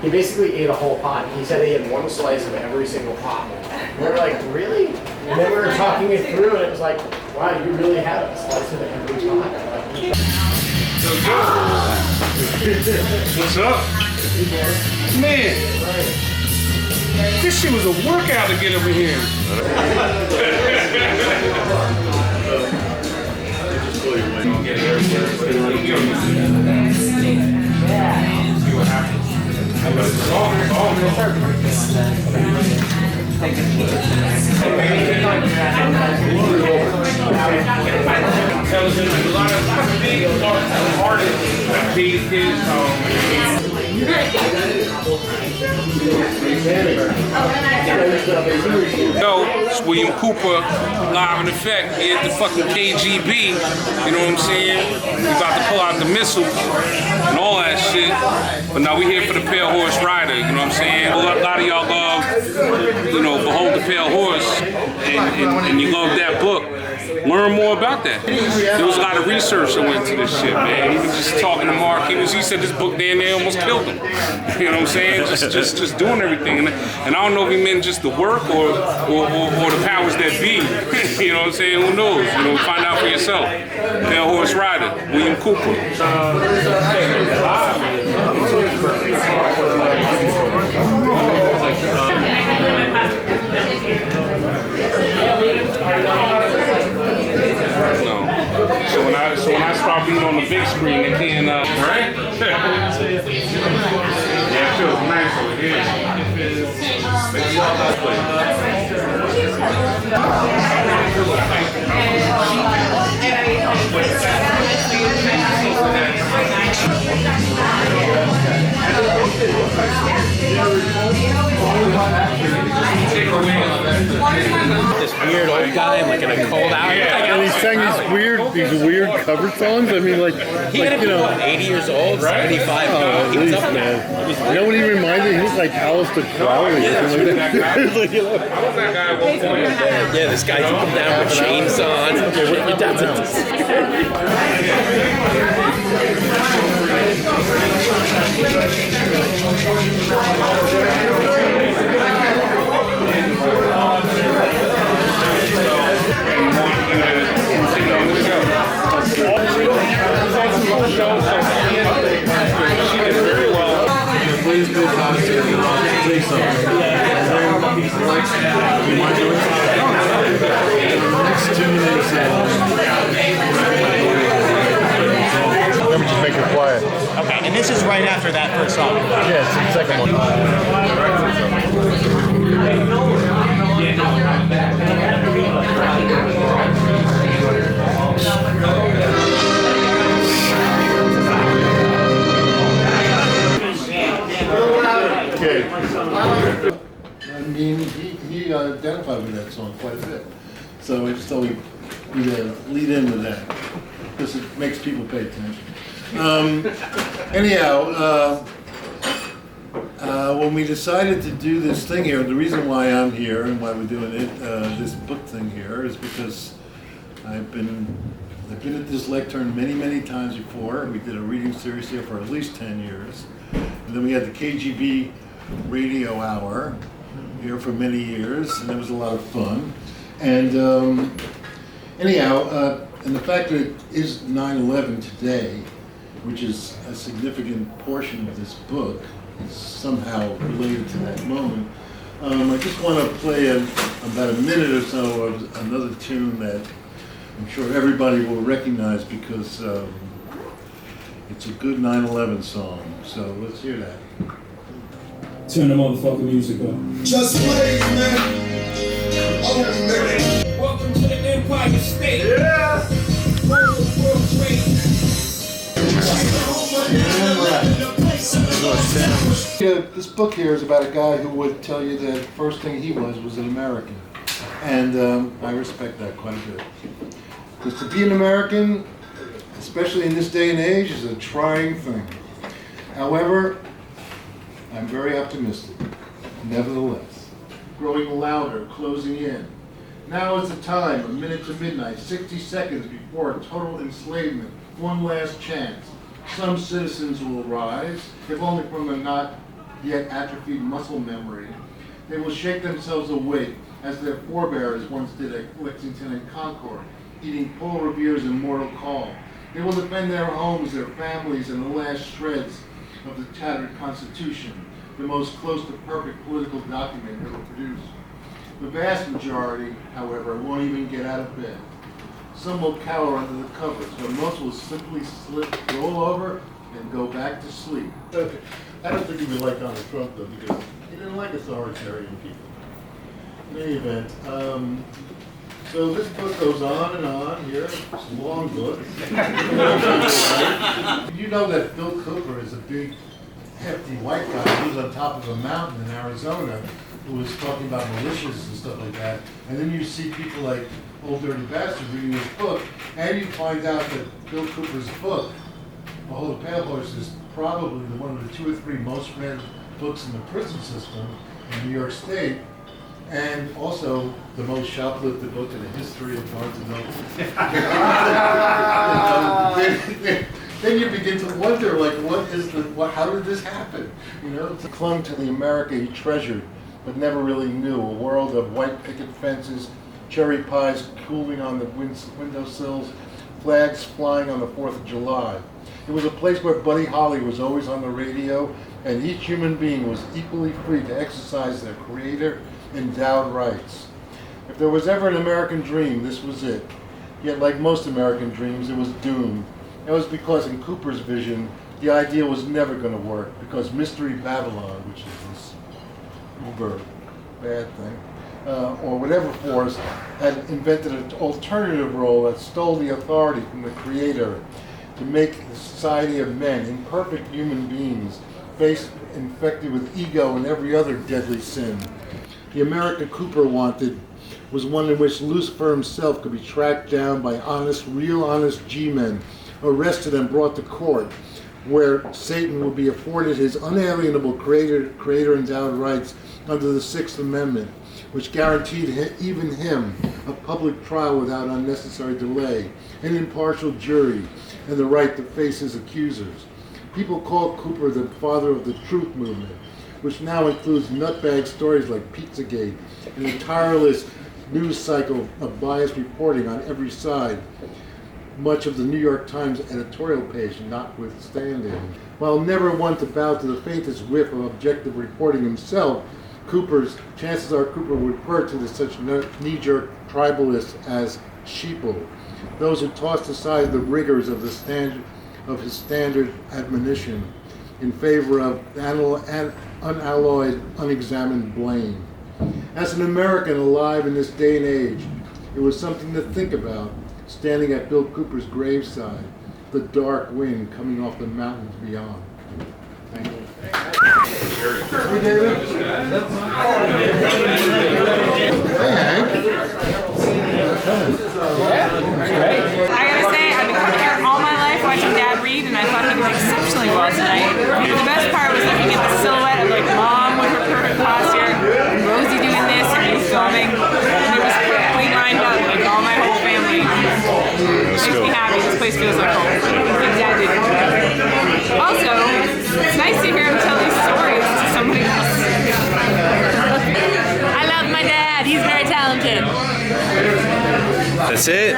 he basically ate a whole pot. He said he had one slice of every single pot. And we were like, really? And then we were talking it through, and it was like, wow, you really had a slice of every pot. What's up? Man, this shit was a workout to get over here. Yo, it's William Cooper, live in effect, here at the fucking KGB, you know what I'm saying? We about to pull out the missiles and all that shit, but now we here for the Pale Horse Rider, you know what I'm saying? A lot of y'all love, you know, Behold the Pale Horse, and you love that book. Learn more about that. There was a lot of research that went to this shit, man. Even just talking to Mark, he said this book damn near almost killed him. You know what I'm saying? Just doing everything. And I don't know if he meant just the work or the powers that be. You know what I'm saying? Who knows? You know, find out for yourself. Pale Horse Rider, William Cooper. So when I start being on the big screen, they can right? Yeah, it feels nice over here. This weird old guy, like in a cold hour. And he sang these weird cover songs. I mean, like He had to be, what, 80 years old, 75. Oh, He was up man. there. You know what he reminded me? He was like Aleister Crowley or something like that. Like, you know. Yeah, this guy took him down with chains on. Okay, what your dad's into? Let me just make it quiet. Okay, and this is right after that first song. Yes, the second one. Okay. I mean, he identified with that song quite a bit. So I just thought we'd lead in with that, because it makes people pay attention. Anyhow, when we decided to do this thing here, the reason why I'm here and why we're doing it, this book thing here, is because I've been at this lectern many times before. We did a reading series here for at least 10 years. And then we had the KGB radio hour here for many years, and it was a lot of fun. And anyhow, and the fact that it is 9/11 today, which is a significant portion of this book, is somehow related to that moment. I just want to play about a minute or so of another tune that I'm sure everybody will recognize because it's a good 9/11 song. So let's hear that. Turn the motherfucking music up. Just play, man. Oh, man. Welcome to the Empire State. Yeah. World Trade. This book here is about a guy who would tell you that the first thing he was an American. And I respect that quite a bit. Because to be an American, especially in this day and age, is a trying thing. However, I'm very optimistic, nevertheless. Growing louder, closing in. Now is the time, a minute to midnight, 60 seconds before total enslavement. One last chance. Some citizens will rise, if only from a not yet atrophied muscle memory. They will shake themselves awake, as their forebears once did at Lexington and Concord, eating Paul Revere's immortal call. They will defend their homes, their families, and the last shreds of the tattered Constitution, the most close to perfect political document ever produced. The vast majority, however, won't even get out of bed. Some will cower under the covers, but most will simply roll over and go back to sleep. Okay. I don't think he would like Donald Trump, though, because he didn't like authoritarian people. In any event, so this book goes on and on here. It's a long book. You know that Bill Cooper is a big, hefty white guy who lives on top of a mountain in Arizona who was talking about militias and stuff like that. And then you see people like Old Dirty Bastard reading his book, and you find out that Bill Cooper's book, A Whole Pale Horse, is probably one of the 2 or 3 most read books in the prison system in New York State, and also the most shoplifted book in the history of Barnes and Noble. Then you begin to wonder, like, how did this happen? You know, he clung to the America he treasured, but never really knew. A world of white picket fences, cherry pies cooling on the windowsills, flags flying on the 4th of July. It was a place where Buddy Holly was always on the radio, and each human being was equally free to exercise their creator endowed rights. If there was ever an American dream, this was it. Yet, like most American dreams, it was doomed. That was because in Cooper's vision, the idea was never going to work, because Mystery Babylon, which is this uber bad thing, or whatever force, had invented an alternative role that stole the authority from the creator to make the society of men, imperfect human beings, infected with ego and every other deadly sin. The America Cooper wanted was one in which Lucifer himself could be tracked down by real honest G-men, arrested and brought to court, where Satan would be afforded his unalienable creator-endowed rights under the 6th Amendment, which guaranteed even him a public trial without unnecessary delay, an impartial jury, and the right to face his accusers. People call Cooper the father of the truth movement, which now includes nutbag stories like Pizzagate and a tireless news cycle of biased reporting on every side, much of the New York Times editorial page notwithstanding. While never one to bow to the faintest whiff of objective reporting himself, chances are Cooper would refer to such knee-jerk tribalists as sheeple, those who tossed aside the rigors of his standard admonition in favor of unalloyed, unexamined blame. As an American alive in this day and age, it was something to think about, standing at Bill Cooper's graveside, the dark wind coming off the mountains beyond. Thank you. Hey, David. I gotta say, I've been coming here all my life watching Dad read, and I thought he did exceptionally well tonight. The best part was looking at the silhouette of like Mom with her perfect posture, and Rosie doing this, and you filming, and it was perfectly lined up, like all my whole family. Makes me happy. This place feels like home. I think Dad did. Also, it's nice to hear him tell these stories to somebody else. I love my dad. He's very talented. That's it?